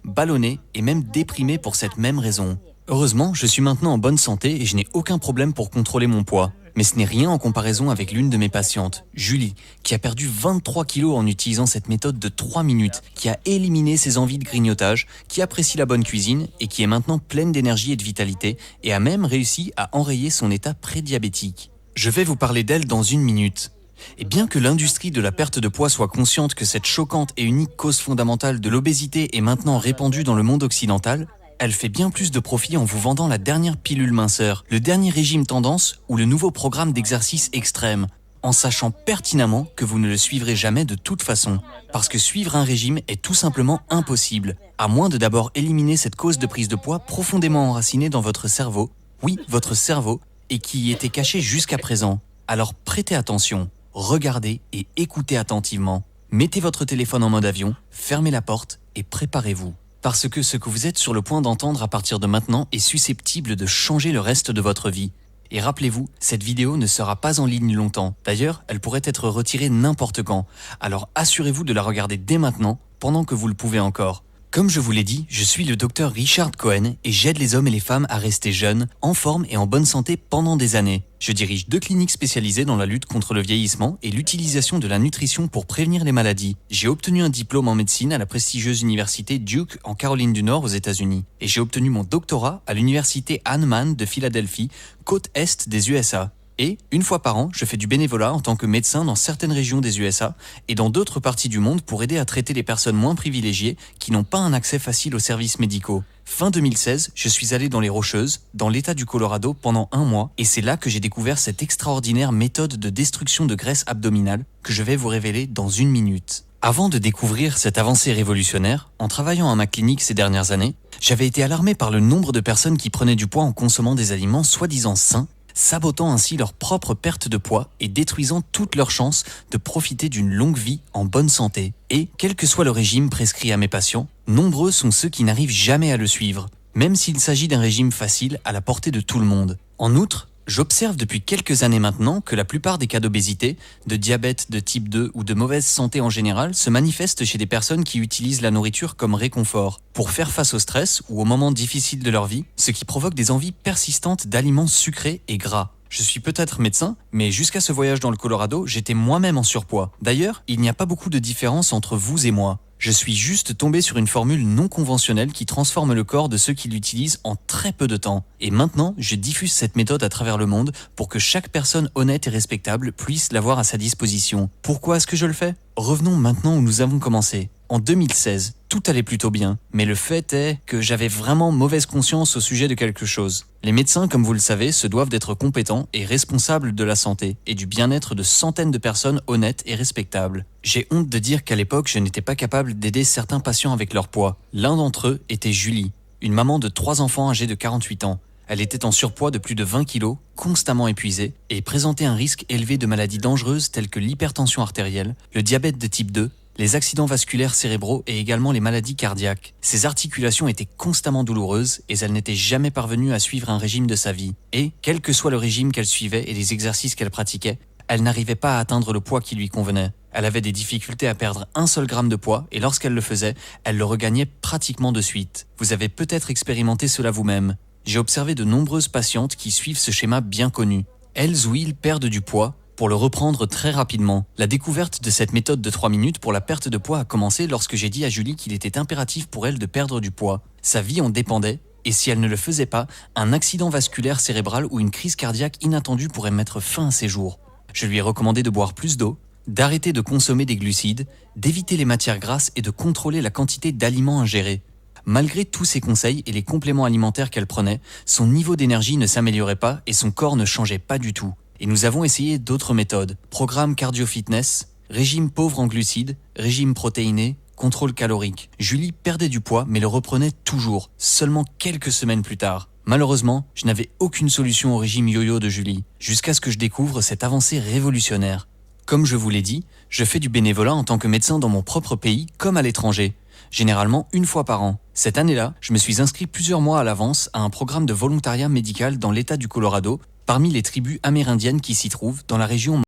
ballonné et même déprimé pour cette même raison. Heureusement, je suis maintenant en bonne santé et je n'ai aucun problème pour contrôler mon poids. Mais ce n'est rien en comparaison avec l'une de mes patientes, Julie, qui a perdu 23 kilos en utilisant cette méthode de 3 minutes, qui a éliminé ses envies de grignotage, qui apprécie la bonne cuisine et qui est maintenant pleine d'énergie et de vitalité et a même réussi à enrayer son état prédiabétique. Je vais vous parler d'elle dans une minute. Et bien que l'industrie de la perte de poids soit consciente que cette choquante et unique cause fondamentale de l'obésité est maintenant répandue dans le monde occidental, elle fait bien plus de profit en vous vendant la dernière pilule minceur, le dernier régime tendance ou le nouveau programme d'exercice extrême, en sachant pertinemment que vous ne le suivrez jamais de toute façon. Parce que suivre un régime est tout simplement impossible, à moins de d'abord éliminer cette cause de prise de poids profondément enracinée dans votre cerveau, oui, votre cerveau, et qui y était cachée jusqu'à présent. Alors prêtez attention, regardez et écoutez attentivement. Mettez votre téléphone en mode avion, fermez la porte et préparez-vous. Parce que ce que vous êtes sur le point d'entendre à partir de maintenant est susceptible de changer le reste de votre vie. Et rappelez-vous, cette vidéo ne sera pas en ligne longtemps. D'ailleurs, elle pourrait être retirée n'importe quand. Alors assurez-vous de la regarder dès maintenant, pendant que vous le pouvez encore. Comme je vous l'ai dit, je suis le docteur Richard Cohen et j'aide les hommes et les femmes à rester jeunes, en forme et en bonne santé pendant des années. Je dirige 2 cliniques spécialisées dans la lutte contre le vieillissement et l'utilisation de la nutrition pour prévenir les maladies. J'ai obtenu un diplôme en médecine à la prestigieuse université Duke en Caroline du Nord aux États-Unis. Et j'ai obtenu mon doctorat à l'université Hahnemann de Philadelphie, côte est des USA. Et, une fois par an, je fais du bénévolat en tant que médecin dans certaines régions des USA et dans d'autres parties du monde pour aider à traiter les personnes moins privilégiées qui n'ont pas un accès facile aux services médicaux. Fin 2016, je suis allé dans les Rocheuses, dans l'état du Colorado, pendant 1 mois et c'est là que j'ai découvert cette extraordinaire méthode de destruction de graisse abdominale que je vais vous révéler dans 1 minute. Avant de découvrir cette avancée révolutionnaire, en travaillant à ma clinique ces dernières années, j'avais été alarmé par le nombre de personnes qui prenaient du poids en consommant des aliments soi-disant sains, sabotant ainsi leur propre perte de poids et détruisant toutes leurs chances de profiter d'une longue vie en bonne santé. Et, quel que soit le régime prescrit à mes patients, nombreux sont ceux qui n'arrivent jamais à le suivre, même s'il s'agit d'un régime facile à la portée de tout le monde. En outre, j'observe depuis quelques années maintenant que la plupart des cas d'obésité, de diabète de type 2 ou de mauvaise santé en général se manifestent chez des personnes qui utilisent la nourriture comme réconfort, pour faire face au stress ou aux moments difficiles de leur vie, ce qui provoque des envies persistantes d'aliments sucrés et gras. Je suis peut-être médecin, mais jusqu'à ce voyage dans le Colorado, j'étais moi-même en surpoids. D'ailleurs, il n'y a pas beaucoup de différence entre vous et moi. Je suis juste tombé sur une formule non conventionnelle qui transforme le corps de ceux qui l'utilisent en très peu de temps. Et maintenant, je diffuse cette méthode à travers le monde pour que chaque personne honnête et respectable puisse l'avoir à sa disposition. Pourquoi est-ce que je le fais ? Revenons maintenant où nous avons commencé. En 2016, tout allait plutôt bien, mais le fait est que j'avais vraiment mauvaise conscience au sujet de quelque chose. Les médecins, comme vous le savez, se doivent d'être compétents et responsables de la santé et du bien-être de centaines de personnes honnêtes et respectables. J'ai honte de dire qu'à l'époque, je n'étais pas capable d'aider certains patients avec leur poids. L'un d'entre eux était Julie, une maman de 3 enfants âgée de 48 ans. Elle était en surpoids de plus de 20 kilos, constamment épuisée, et présentait un risque élevé de maladies dangereuses telles que l'hypertension artérielle, le diabète de type 2, les accidents vasculaires cérébraux et également les maladies cardiaques. Ses articulations étaient constamment douloureuses et elle n'était jamais parvenue à suivre un régime de sa vie. Et, quel que soit le régime qu'elle suivait et les exercices qu'elle pratiquait, elle n'arrivait pas à atteindre le poids qui lui convenait. Elle avait des difficultés à perdre 1 seul gramme de poids et lorsqu'elle le faisait, elle le regagnait pratiquement de suite. Vous avez peut-être expérimenté cela vous-même. J'ai observé de nombreuses patientes qui suivent ce schéma bien connu. Elles ou ils perdent du poids, pour le reprendre très rapidement. La découverte de cette méthode de 3 minutes pour la perte de poids a commencé lorsque j'ai dit à Julie qu'il était impératif pour elle de perdre du poids. Sa vie en dépendait, et si elle ne le faisait pas, un accident vasculaire cérébral ou une crise cardiaque inattendue pourrait mettre fin à ses jours. Je lui ai recommandé de boire plus d'eau, d'arrêter de consommer des glucides, d'éviter les matières grasses et de contrôler la quantité d'aliments ingérés. Malgré tous ces conseils et les compléments alimentaires qu'elle prenait, son niveau d'énergie ne s'améliorait pas et son corps ne changeait pas du tout. Et nous avons essayé d'autres méthodes, programme cardio-fitness, régime pauvre en glucides, régime protéiné, contrôle calorique. Julie perdait du poids mais le reprenait toujours, seulement quelques semaines plus tard. Malheureusement, je n'avais aucune solution au régime yo-yo de Julie, jusqu'à ce que je découvre cette avancée révolutionnaire. Comme je vous l'ai dit, je fais du bénévolat en tant que médecin dans mon propre pays comme à l'étranger, généralement 1 fois par an. Cette année-là, je me suis inscrit plusieurs mois à l'avance à un programme de volontariat médical dans l'état du Colorado, parmi les tribus amérindiennes qui s'y trouvent dans la région